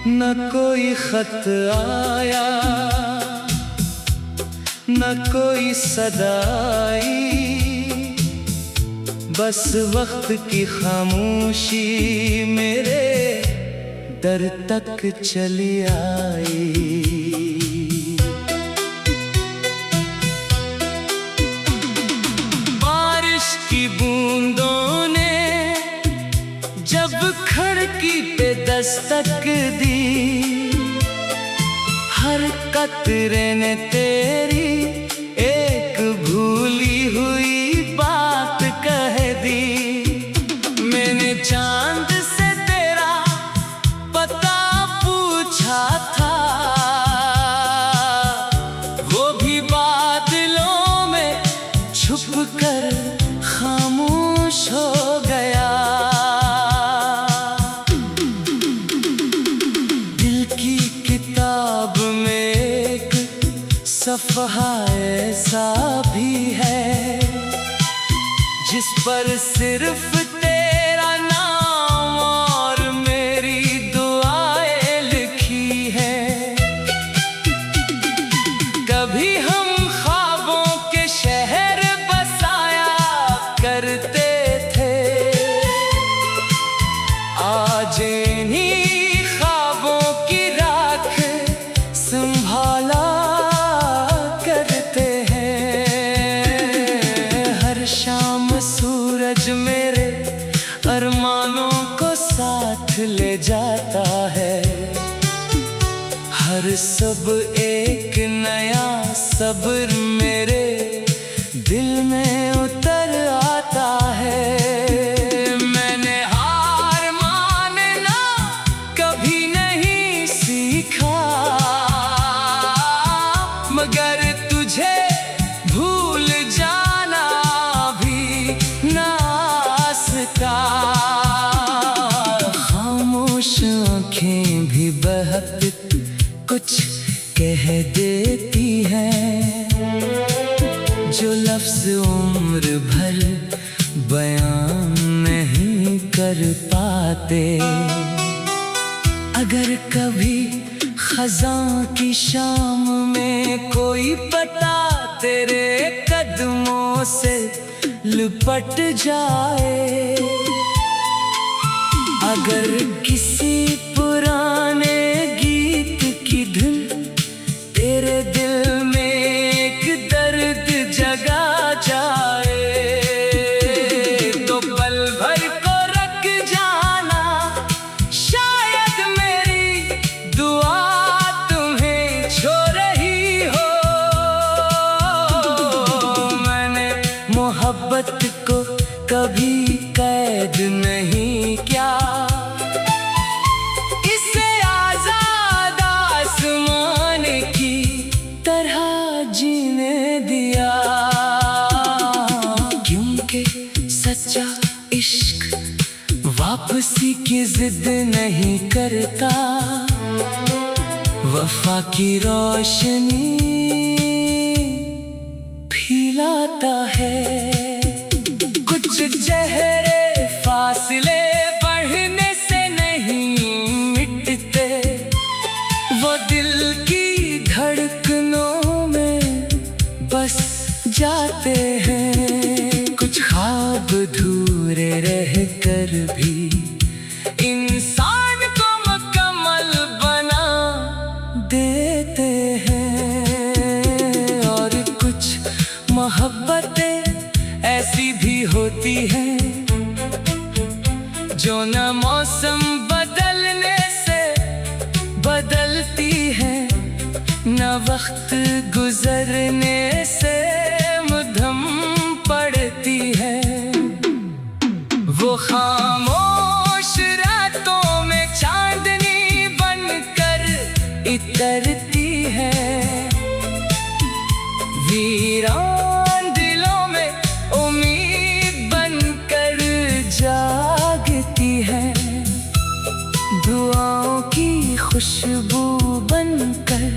न कोई खत आया, न कोई सदा आई, बस वक्त की खामोशी मेरे दर तक चली आई। बारिश की बूंदों ने जब खिड़की पे दस्तक दी, हर कतरे ने तेरी एक भूली हुई बात कह दी। मैंने चांद से तेरा पता पूछा था, वो भी बादलों में छुप कर खामोश हो गया। दिल की किताब में एक सफ़हा ऐसा भी है जिस पर सिर्फ तेरा नाम और मेरी दुआएं लिखी है। कभी हम ख्वाबों के शहर बसाया करते थे, आज इन्हीं ख्वाबों की राख संभाला करते हैं। हर शाम सूरज मेरे अरमानों को साथ ले जाता है, हर सब एक नया सब्र मेरे दिल में उतर आता है। मैंने हार मानना कभी नहीं सीखा, मगर तुझे भूल जाना भी ना आसता। खामोश आँखें भी बहक कुछ कह देती हैं, जो लफ्ज़ उम्र भर बयान नहीं कर पाते। अगर कभी ख़ज़ां की शाम में कोई पता तेरे कदमों से लिपट जाए, अगर किसी पुराने गीत की धुन तेरे दिल में एक दर्द जगा जाए, तो पल भर को रख जाना, शायद मेरी दुआ तुम्हें छो रही हो। मैंने मोहब्बत को कभी कैद नहीं किया, इसे आजाद आसमान की तरह जीने दिया। क्योंकि सच्चा इश्क वापसी की जिद नहीं करता, वफा की रोशनी फैलाता है। कुछ चेहरे फासले बढ़ने से नहीं मिटते, वो दिल की धड़कनों में बस जाते हैं। कुछ ख्वाब अधूरे रह कर भी इंसान को मुकम्मल बना देते हैं, और कुछ मोहब्बतें ऐसी भी होती हैं जो न मौसम बदलने से बदलती है, न वक्त गुजरने से मध्यम पड़ती है। वो खामोश रातों में चांदनी बनकर इतरती है, वीरान दिलों में उम्मीद बनकर जागती है, दुआओं की खुशबू बनकर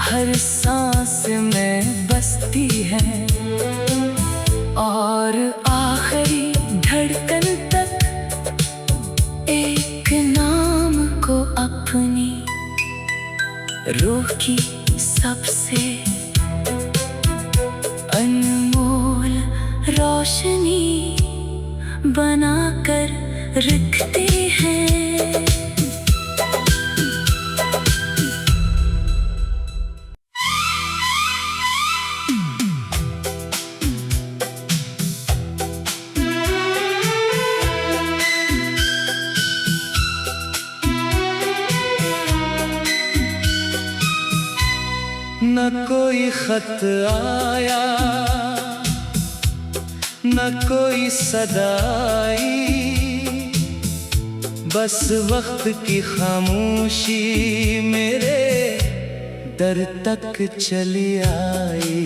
हर सांस में बसती है, और आखिरी धड़कन तक एक नाम को अपनी रूह की सबसे अनमोल रोशनी बनाकर रखते हैं। न कोई खत आया, न कोई सदा आई, बस वक्त की खामोशी मेरे दर तक चली आई।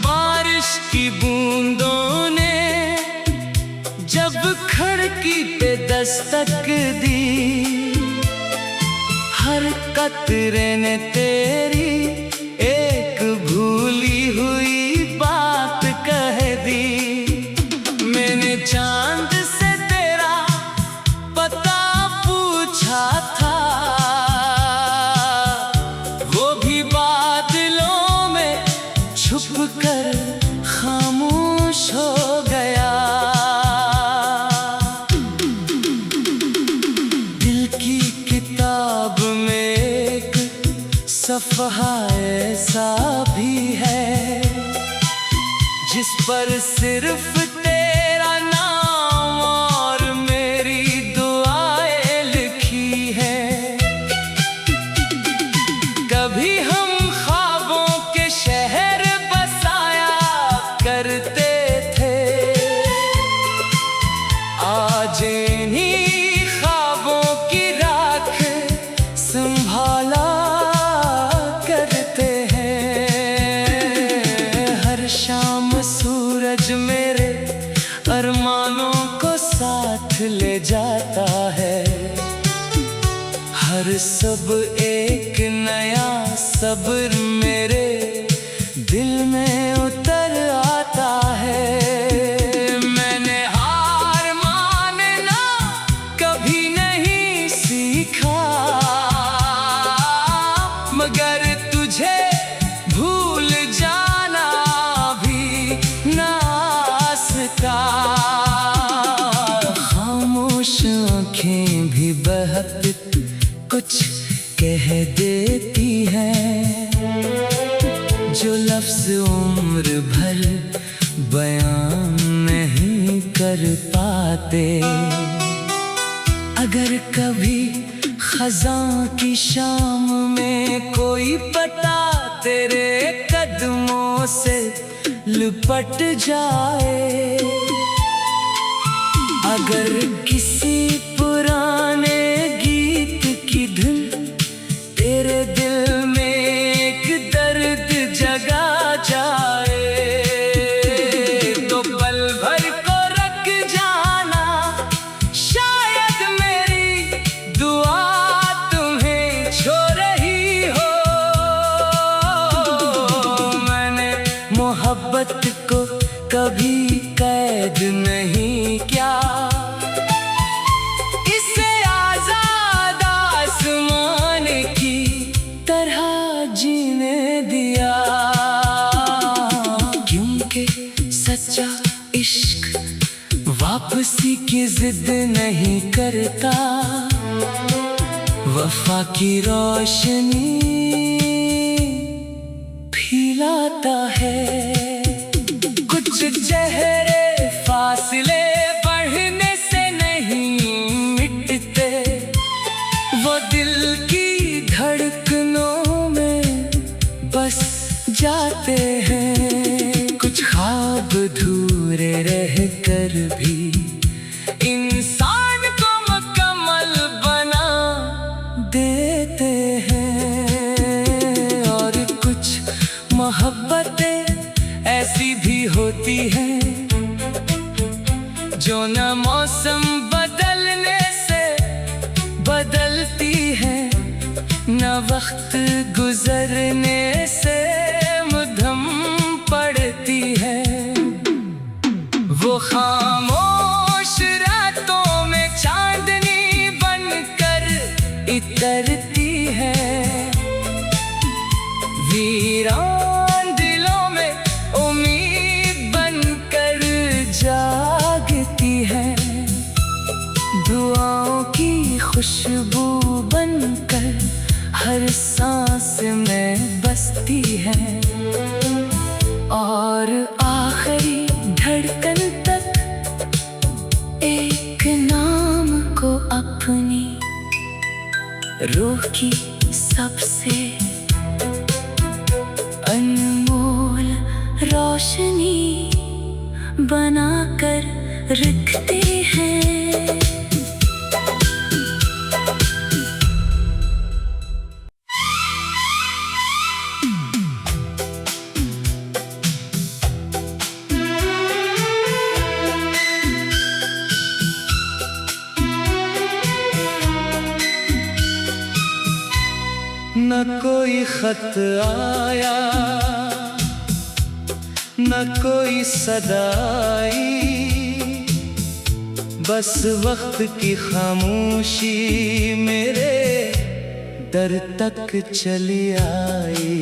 बारिश की बूंदों ने जब खिड़की पे दस्तक दी, हर कतरे ने तेरी एक भूली हुई बात कह दी। मैंने चांद से तेरा पता पूछा था, वो भी बादलों में छुप कर खामोश हो गया। सफ़हा ऐसा भी है जिस पर सिर्फ तेरा नाम और मेरी दुआएं लिखी है। कभी हम ख्वाबों के शहर बसाया करते थे, आज इन्हीं ख्वाबों की राख संभाला शाम सूरज मेरे अरमानों को साथ ले जाता है। हर सब एक नया सब्र मेरे दिल में उतर आता है। मैंने हार मानना कभी नहीं सीखा, मगर तुझे भूल जाना खामोश आँखें भी बहुत कुछ कह देती हैं, जो लफ्ज़ उम्र भर बयान नहीं कर पाते। अगर कभी ख़ज़ां की शाम में कोई पता तेरे कदमों से लिपट जाए, अगर किसी पुराने गीत की धुन तेरे दिल में एक दर्द जगा जाए, तो पल भर को रख जाना, शायद मेरी दुआ तुम्हें छो रही हो। मैंने मोहब्बत को कभी कैद नहीं किया, इसे आजाद आसमान की तरह जीने दिया। क्योंकि सच्चा इश्क वापसी की जिद नहीं करता, वफा की रोशनी फैलाता है। कुछ चेहरे फासले बढ़ने से नहीं मिटते, वो दिल की धड़कनों में बस जाते हैं। कुछ ख्वाब अधूरे रह कर भी इंसान को मुकम्मल बना देते हैं, और कुछ मोहब्बतें ऐसी भी होती हैं जो न मौसम बदलने से बदलती है, न वक्त गुजरने से मुधम पड़ती है। वो वो खामोश रातों में चांदनी बनकर इतरती है, वीरान दिलों में उम्मीद बनकर जागती है, दुआओं की खुशबू बनकर हर सांस में बसती है, और आखिरी धड़कन तक एक नाम को अपनी रूह की सबसे अनमोल रोशनी बनाकर रखते हैं। न कोई खत आया, न कोई सदा आई, बस वक्त की खामोशी मेरे दर तक चली आई।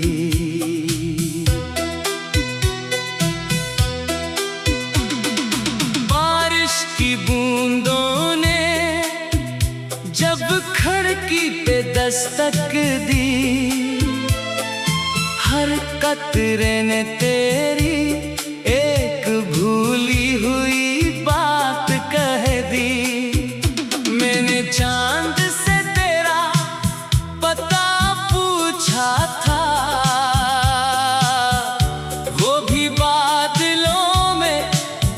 बारिश की बूंदों ने जब खिड़की पे दस्तक दी, हर कतरे ने तेरी एक भूली हुई बात कह दी। मैंने चांद से तेरा पता पूछा था, वो भी बादलों में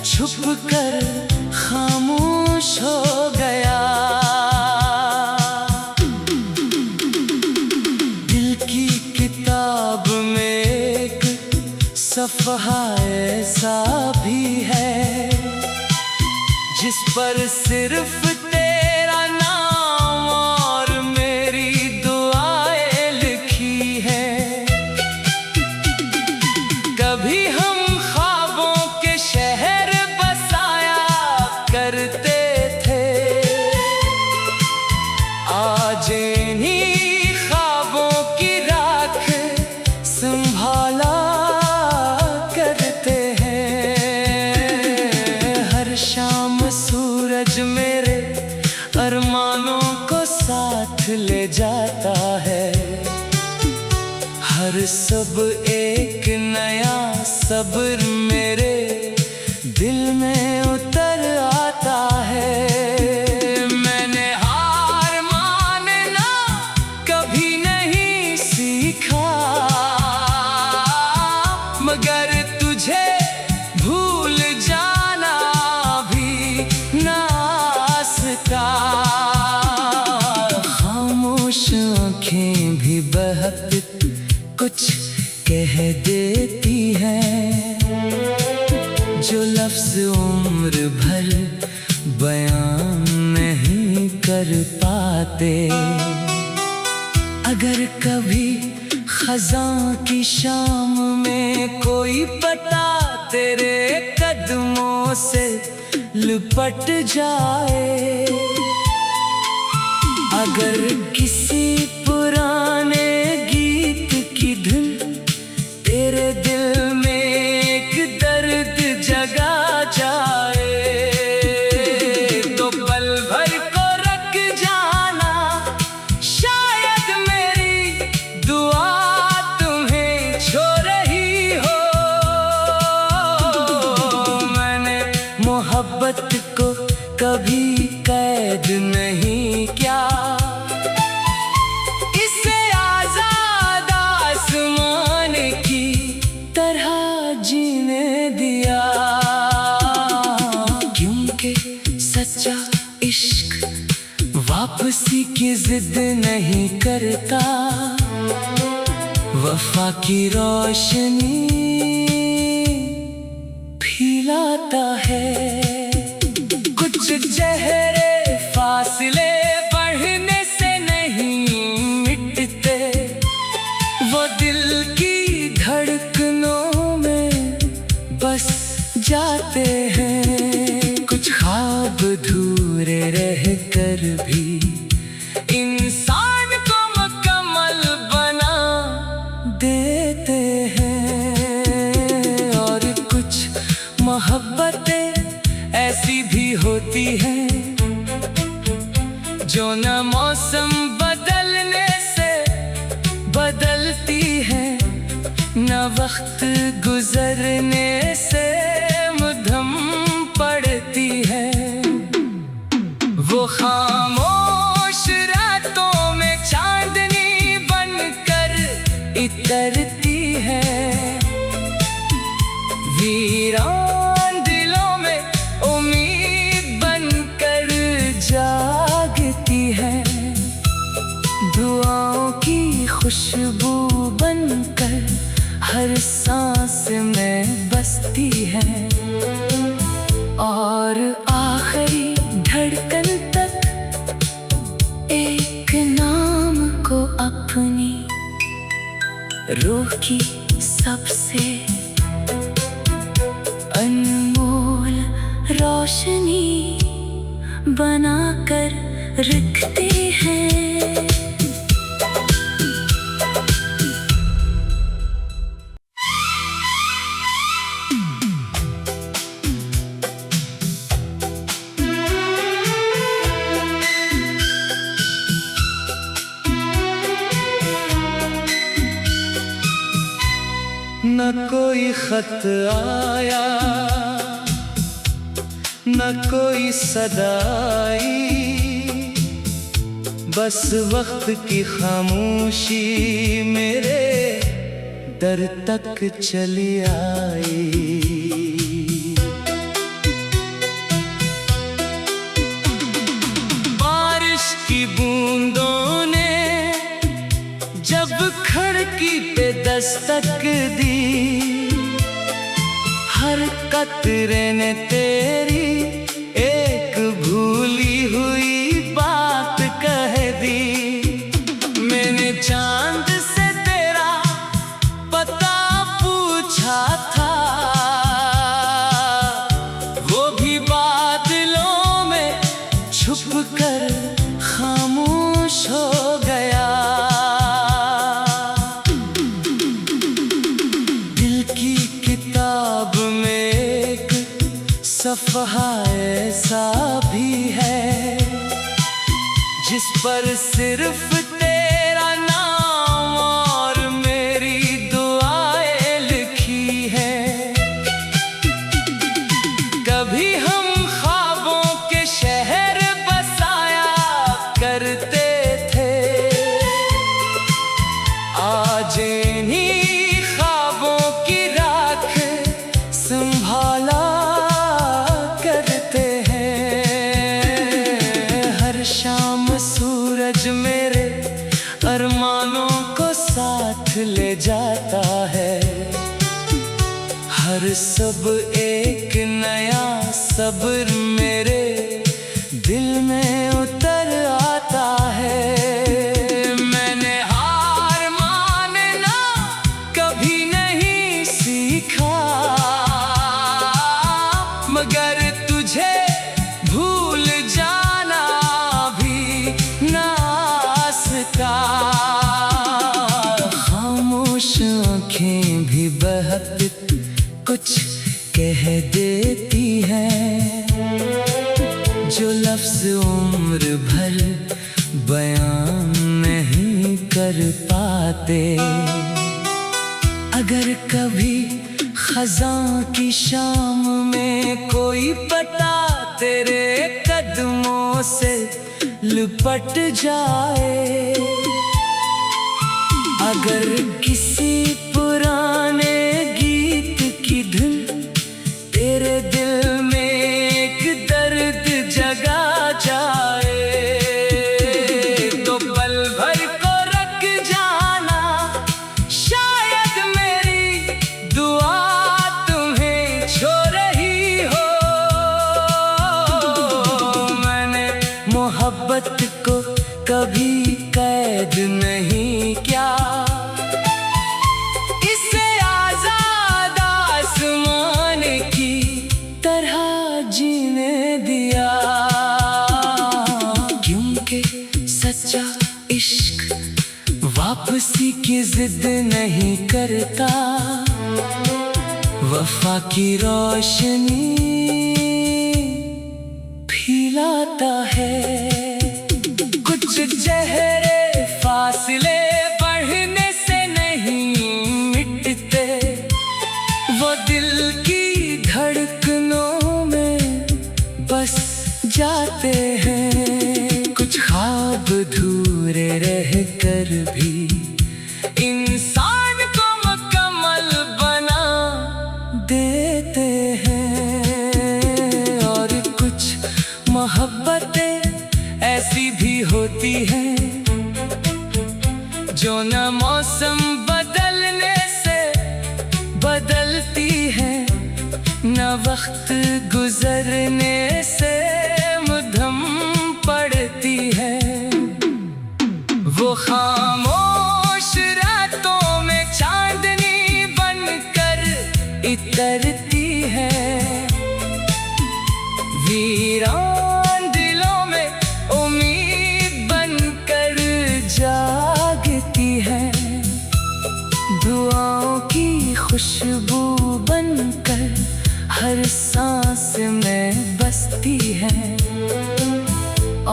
छुप कर खामोश हो गया। सफ़हा ऐसा भी है जिस पर सिर्फ तेरा नाम और मेरी दुआएं लिखी है। कभी हम ख्वाबों के शहर बसाया करते थे, आज इन्हीं ख्वाबों की राख संभाला सूरज मेरे अरमानों को साथ ले जाता है, हर सब एक नया सब्र मेरे दिल में उतर आता है। मैंने हार मानना कभी नहीं सीखा, मगर तुझे भूल जाना खामोश आँखें भी बहक कुछ कह देती हैं, जो लफ्ज़ उम्र भर बयान नहीं कर पाते। अगर कभी खज़ां की शाम में कोई पता तेरे कदमों से लिपट जाए, अगर किसी पुराने गीत की धुन तेरे दिल में एक दर्द जगा जाए, तो पल भर को रख जाना, शायद मेरी दुआ तुम्हें छो रही हो। मैंने मोहब्बत को कभी कैद नहीं किया, इसे आजाद आसमान की तरह जीने दिया, क्योंकि सच्चा इश्क वापसी की जिद नहीं करता, वफा की रोशनी फैलाता है। कुछ चेहरे फासले बढ़ने से नहीं मिटते, वो दिल की धड़कनों में बस जाते हैं। अधूरे रहकर भी इंसान को मुकम्मल बना देते हैं। और कुछ मोहब्बतें ऐसी भी होती हैं जो न मौसम बदलने से बदलती है, न वक्त गुजरने से मुधम पड़ती है। वो खामोश रातों में चांदनी बनकर इतरती है, वीरान दिलों में उम्मीद बनकर जागती है, दुआओं की खुशबू बनकर हर सांस में बसती है। और आखिरी धड़कन तक एक नाम को अपनी रूह की सबसे अनमोल रोशनी बनाकर रखते हैं। न कोई खत आया, न कोई सदा आई, बस वक्त की खामोशी मेरे दर तक चली आई। बारिश की बूंदों ने जब खिड़की पे दस्तक दी, हर कतरे ने तेरी एक भूली हुई बात कह दी। मैंने चांद से तेरा पता पूछा था, वो भी बादलों में छुप कर खामोश हो गया। सफ़हा ऐसा भी है जिस पर सिर्फ तेरा नाम और मेरी दुआएं लिखी है। कभी हम ख्वाबों के शहर बसाया करते थे, आज इन्हीं ख्वाबों की राख संभाला शाम सूरज मेरे अरमानों को साथ ले जाता है। हर सब एक नया सब्र मेरे दिल में उतर आता है। मैंने हार मानना कभी नहीं सीखा, मगर तुझे भूल जाना खामोश आँखें भी बहक कुछ कह देती हैं, जो लफ्ज़ उम्र भर बयान नहीं कर पाते। अगर कभी खज़ां की शाम में कोई पता तेरे कदमों से लिपट जाए, अगर किसी पुराने गीत की धुन तेरे दिल में एक दर्द जगा जाए, तो पल भर को रख जाना, शायद मेरी दुआ तुम्हें छो रही हो। मैंने मोहब्बत को कभी कैद नहीं किया, इसे आजाद आसमान की तरह जीने दिया। खुशी की जिद नहीं करता, वफा की रोशनी फैलाता है। कुछ चेहरे फासले बढ़ने से नहीं मिटते, वो दिल की धड़कनों में बस जाते हैं। कुछ ख्वाब अधूरे रह कर भी इंसान को मुकम्मल बना देते हैं। और कुछ मोहब्बतें ऐसी भी होती हैं जो न मौसम बदलने से बदलती है, न वक्त गुजरने से मध्यम पड़ती है। वो खामोश रातों में चांदनी बनकर इतरती है, वीरान दिलों में उम्मीद बनकर जागती है, दुआओं की खुशबू बनकर हर सांस में बसती है।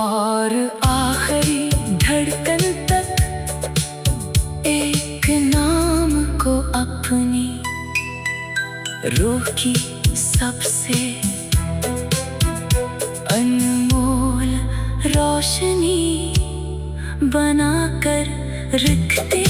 और आखिरी धड़कन तक एक नाम को अपनी रूह की सबसे अनमोल रोशनी बनाकर रखते